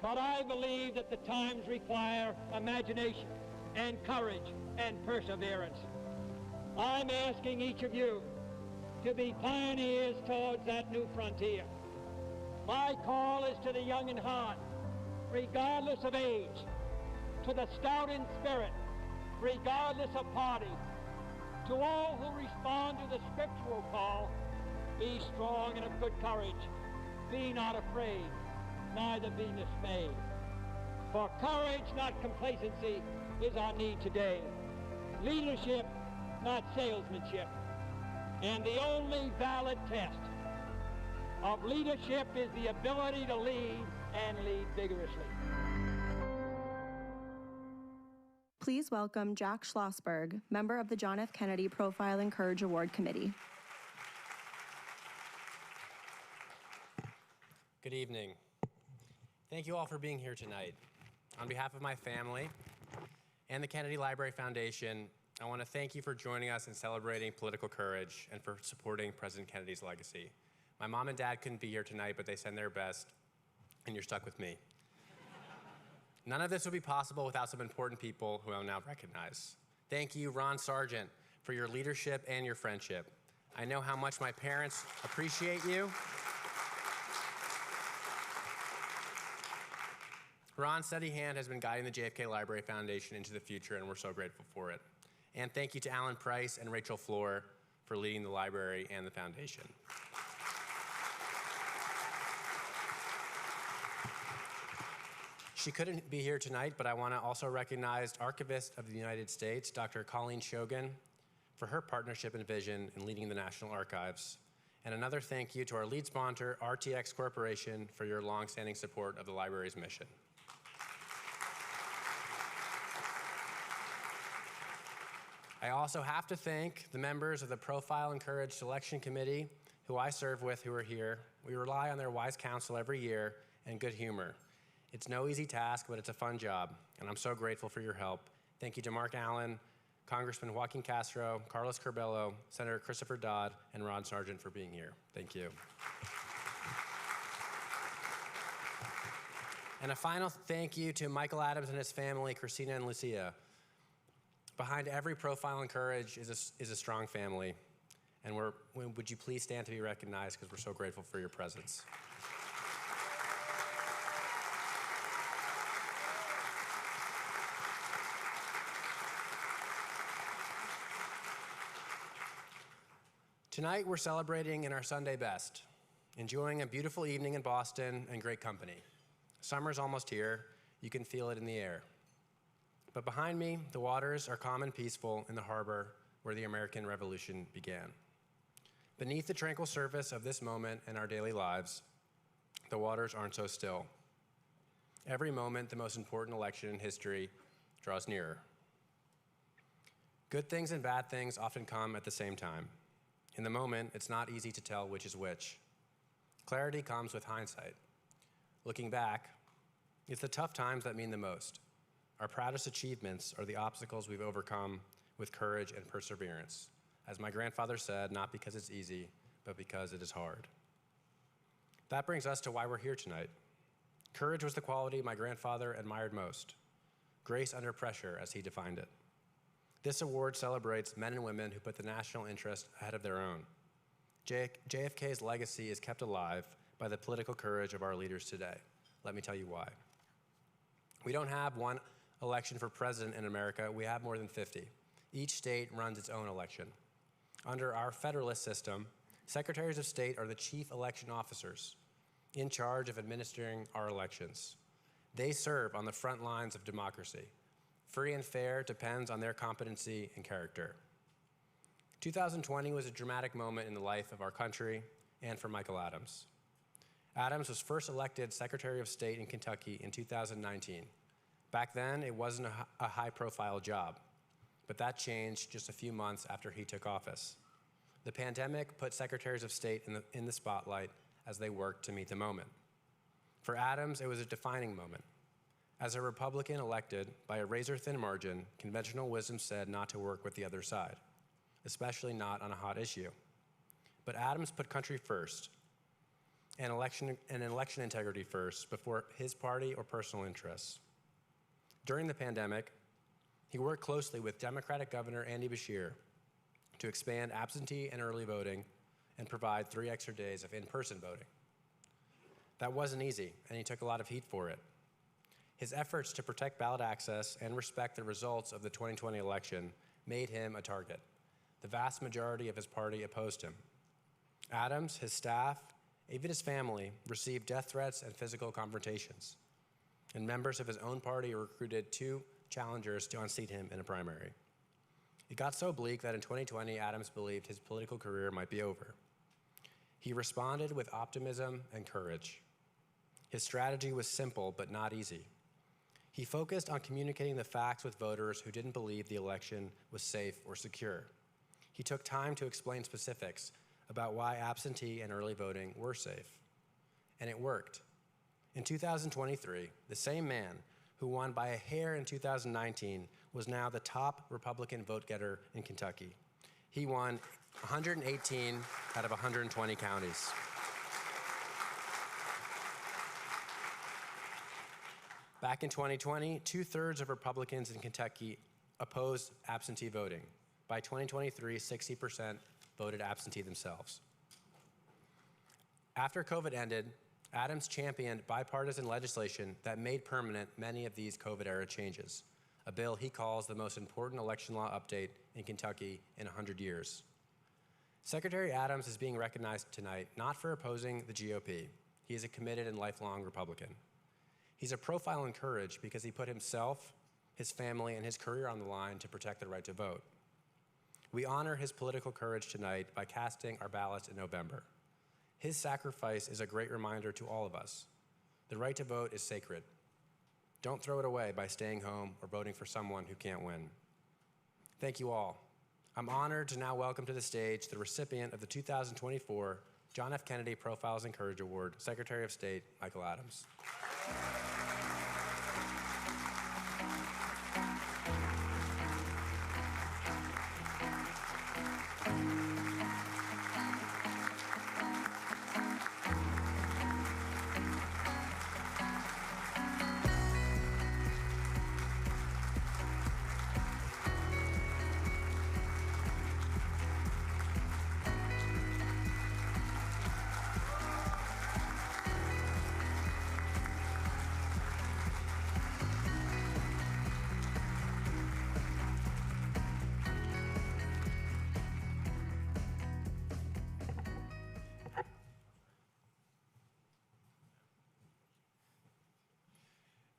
But I believe that the times require imagination and courage and perseverance. I'm asking each of you to be pioneers towards that new frontier. My call is to the young in heart, regardless of age, to the stout in spirit, regardless of party, to all who respond to the scriptural call, be strong and of good courage, be not afraid, neither be dismayed. For courage, not complacency, is our need today. Leadership, not salesmanship. And the only valid test of leadership is the ability to lead and lead vigorously. Please welcome Jack Schlossberg, member of the John F. Kennedy Profile and Courage Award Committee. Good evening. Thank you all for being here tonight. On behalf of my family and the Kennedy Library Foundation, I want to thank you for joining us in celebrating political courage and for supporting President Kennedy's legacy. My mom and dad couldn't be here tonight, but they send their best, and you're stuck with me. None of this would be possible without some important people who I'll now recognize. Thank you, Ron Sargent, for your leadership and your friendship. I know how much my parents appreciate you. Ron's steady hand has been guiding the JFK Library Foundation into the future, and we're so grateful for it. And thank you to Alan Price and Rachel Floor for leading the library and the foundation. She couldn't be here tonight, but I want to also recognize Archivist of the United States, Dr. Colleen Shogan, for her partnership and vision in leading the National Archives. And another thank you to our lead sponsor, RTX Corporation, for your longstanding support of the library's mission. I also have to thank the members of the Profile and Courage Selection Committee, who I serve with, who are here. We rely on their wise counsel every year and good humor. It's no easy task, but it's a fun job, and I'm so grateful for your help. Thank you to Mark Allen, Congressman Joaquin Castro, Carlos Curbelo, Senator Christopher Dodd, and Ron Sargent for being here. Thank you. And a final thank you to Michael Adams and his family, Christina and Lucia. Behind every Profile and Courage is a strong family, and would you please stand to be recognized, because we're so grateful for your presence. Tonight, we're celebrating in our Sunday best, enjoying a beautiful evening in Boston and great company. Summer's almost here. You can feel it in the air. But behind me, the waters are calm and peaceful in the harbor where the American Revolution began. Beneath the tranquil surface of this moment in our daily lives, the waters aren't so still. Every moment, the most important election in history draws nearer. Good things and bad things often come at the same time. In the moment, it's not easy to tell which is which. Clarity comes with hindsight. Looking back, it's the tough times that mean the most. Our proudest achievements are the obstacles we've overcome with courage and perseverance. As my grandfather said, not because it's easy, but because it is hard. That brings us to why we're here tonight. Courage was the quality my grandfather admired most. Grace under pressure, as he defined it. This award celebrates men and women who put the national interest ahead of their own. JFK's legacy is kept alive by the political courage of our leaders today. Let me tell you why. We don't have one election for president in America, we have more than 50. Each state runs its own election. Under our federalist system, secretaries of state are the chief election officers in charge of administering our elections. They serve on the front lines of democracy. Free and fair depends on their competency and character. 2020 was a dramatic moment in the life of our country and for Michael Adams. Adams was first elected Secretary of State in Kentucky in 2019. Back then, it wasn't a high-profile job, but that changed just a few months after he took office. The pandemic put secretaries of state in the spotlight as they worked to meet the moment. For Adams, it was a defining moment. As a Republican elected by a razor-thin margin, conventional wisdom said not to work with the other side, especially not on a hot issue. But Adams put country first. and election integrity first before his party or personal interests. During the pandemic, he worked closely with Democratic Governor Andy Beshear to expand absentee and early voting and provide 3 extra days of in-person voting. That wasn't easy, and he took a lot of heat for it. His efforts to protect ballot access and respect the results of the 2020 election made him a target. The vast majority of his party opposed him. Adams, his staff, even his family received death threats and physical confrontations. And members of his own party recruited 2 challengers to unseat him in a primary. It got so bleak that in 2020, Adams believed his political career might be over. He responded with optimism and courage. His strategy was simple but not easy. He focused on communicating the facts with voters who didn't believe the election was safe or secure. He took time to explain specifics about why absentee and early voting were safe. And it worked. In 2023, the same man who won by a hair in 2019 was now the top Republican vote getter in Kentucky. He won 118 out of 120 counties. Back in 2020, 2/3 of Republicans in Kentucky opposed absentee voting. By 2023, 60% voted absentee themselves. After COVID ended, Adams championed bipartisan legislation that made permanent many of these COVID-era changes, a bill he calls the most important election law update in Kentucky in 100 years. Secretary Adams is being recognized tonight not for opposing the GOP. He is a committed and lifelong Republican. He's a profile in courage because he put himself, his family, and his career on the line to protect the right to vote. We honor his political courage tonight by casting our ballots in November. His sacrifice is a great reminder to all of us. The right to vote is sacred. Don't throw it away by staying home or voting for someone who can't win. Thank you all. I'm honored to now welcome to the stage the recipient of the 2024 John F. Kennedy Profiles in Courage Award, Secretary of State Michael Adams.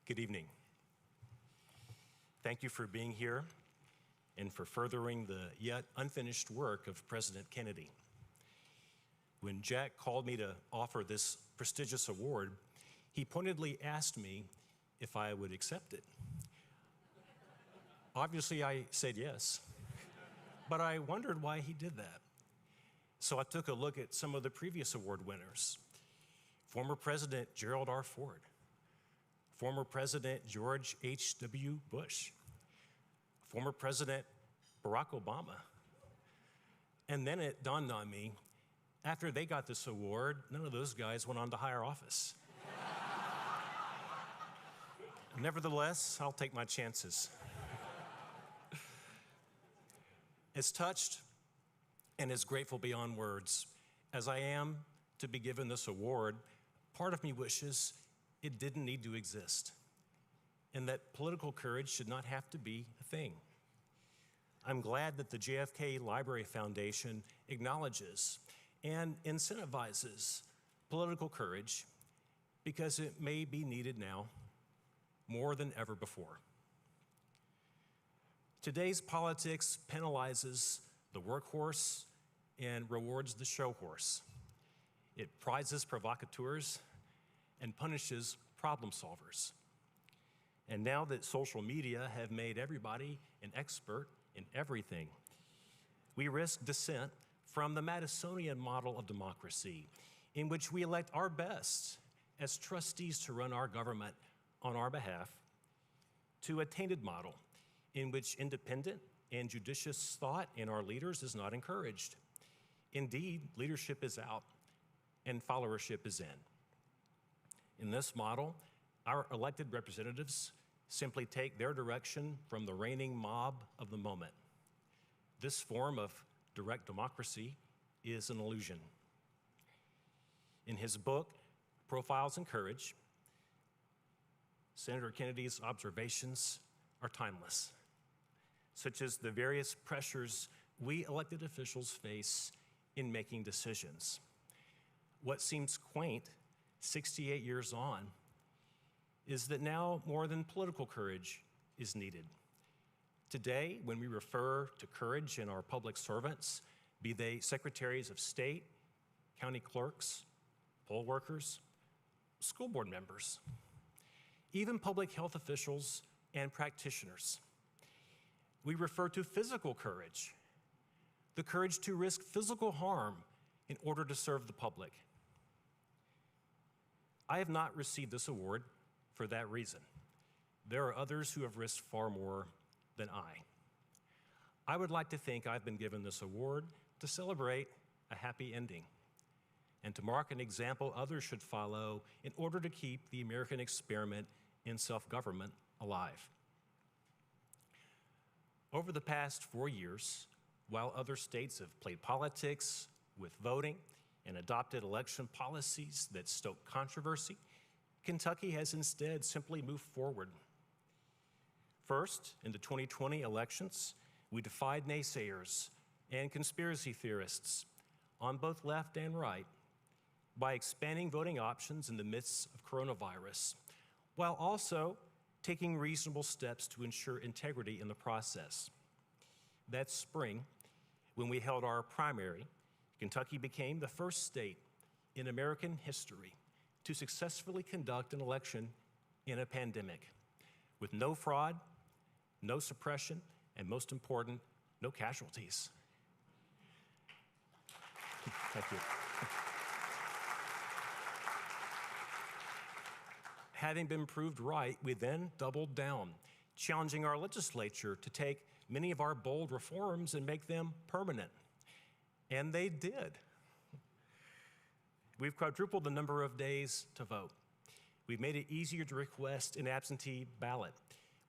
Good evening. Thank you for being here and for furthering the yet unfinished work of President Kennedy. When Jack called me to offer this prestigious award, he pointedly asked me if I would accept it. Obviously, I said yes, but I wondered why he did that. So I took a look at some of the previous award winners. Former President Gerald R. Ford, former President George H.W. Bush, former President Barack Obama. And then it dawned on me, after they got this award, none of those guys went on to higher office. Nevertheless, I'll take my chances. As touched and as grateful beyond words as I am to be given this award, part of me wishes it didn't need to exist, and that political courage should not have to be a thing. I'm glad that the JFK Library Foundation acknowledges and incentivizes political courage because it may be needed now more than ever before. Today's politics penalizes the workhorse and rewards the show horse. It prizes provocateurs and punishes problem solvers. And now that social media have made everybody an expert in everything, we risk descent from the Madisonian model of democracy, in which we elect our best as trustees to run our government on our behalf, to a tainted model in which independent and judicious thought in our leaders is not encouraged. Indeed, leadership is out, and followership is in. In this model, our elected representatives simply take their direction from the reigning mob of the moment. This form of direct democracy is an illusion. In his book, Profiles in Courage, Senator Kennedy's observations are timeless, such as the various pressures we elected officials face in making decisions. What seems quaint 68 years on is that now more than political courage is needed. Today, when we refer to courage in our public servants, be they secretaries of state, county clerks, poll workers, school board members, even public health officials and practitioners, we refer to physical courage, the courage to risk physical harm in order to serve the public. I have not received this award for that reason. There are others who have risked far more than I. I would like to think I've been given this award to celebrate a happy ending and to mark an example others should follow in order to keep the American experiment in self-government alive. Over the past 4 years, while other states have played politics with voting and adopted election policies that stoke controversy, Kentucky has instead simply moved forward. First, in the 2020 elections, we defied naysayers and conspiracy theorists on both left and right by expanding voting options in the midst of coronavirus, while also taking reasonable steps to ensure integrity in the process. That spring, when we held our primary, Kentucky became the first state in American history to successfully conduct an election in a pandemic, with no fraud, no suppression, and most important, no casualties. Thank you. Having been proved right, we then doubled down, challenging our legislature to take many of our bold reforms and make them permanent. And they did. We've quadrupled the number of days to vote. We've made it easier to request an absentee ballot.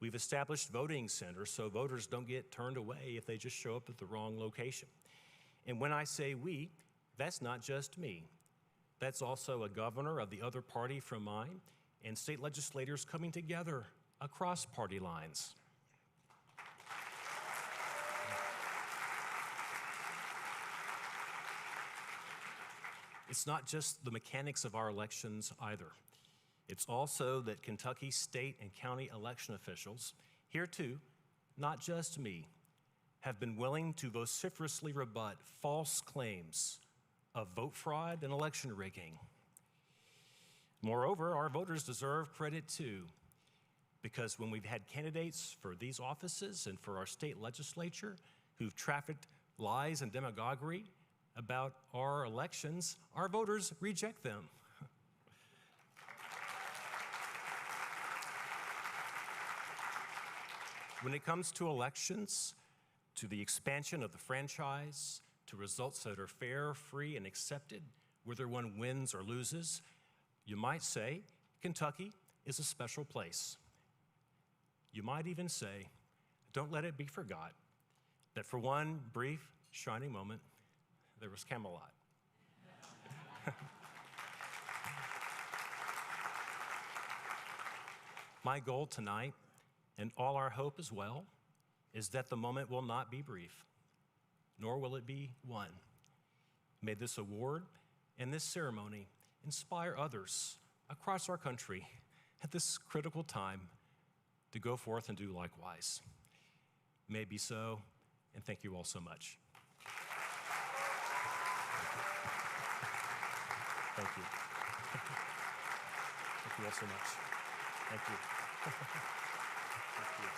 We've established voting centers so voters don't get turned away if they just show up at the wrong location. And when I say we, that's not just me. That's also a governor of the other party from mine and state legislators coming together across party lines. It's not just the mechanics of our elections either. It's also that Kentucky state and county election officials, here too, not just me, have been willing to vociferously rebut false claims of vote fraud and election rigging. Moreover, our voters deserve credit too, because when we've had candidates for these offices and for our state legislature who've trafficked lies and demagoguery about our elections, our voters reject them. When it comes to elections, to the expansion of the franchise, to results that are fair, free, and accepted, whether one wins or loses, you might say Kentucky is a special place. You might even say, don't let it be forgot that for one brief, shining moment, there was Camelot. My goal tonight, and all our hope as well, is that the moment will not be brief, nor will it be one. May this award and this ceremony inspire others across our country at this critical time to go forth and do likewise. May it be so, and thank you all so much. Thank you. Thank you all so much. Thank you. Thank you.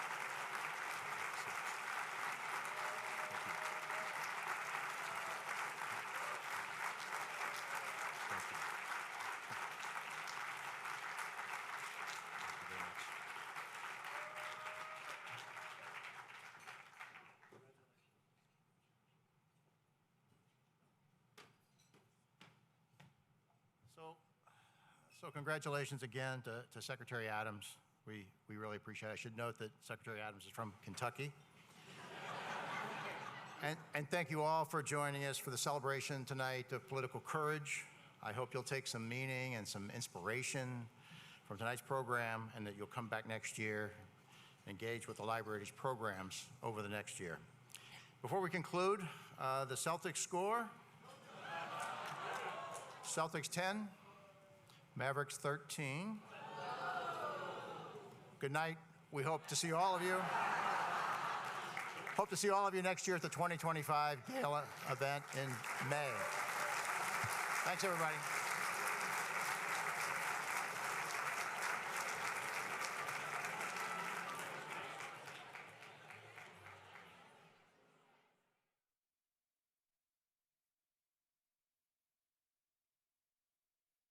So congratulations again to Secretary Adams. We really appreciate it. I should note that Secretary Adams is from Kentucky. And thank you all for joining us for the celebration tonight of political courage. I hope you'll take some meaning and some inspiration from tonight's program, and that you'll come back next year, engage with the library's programs over the next year. Before we conclude, the Celtics score: Celtics 10, Mavericks 13. Good night. We hope to see all of you. Hope to see all of you next year at the 2025 Gala event in May. Thanks, everybody.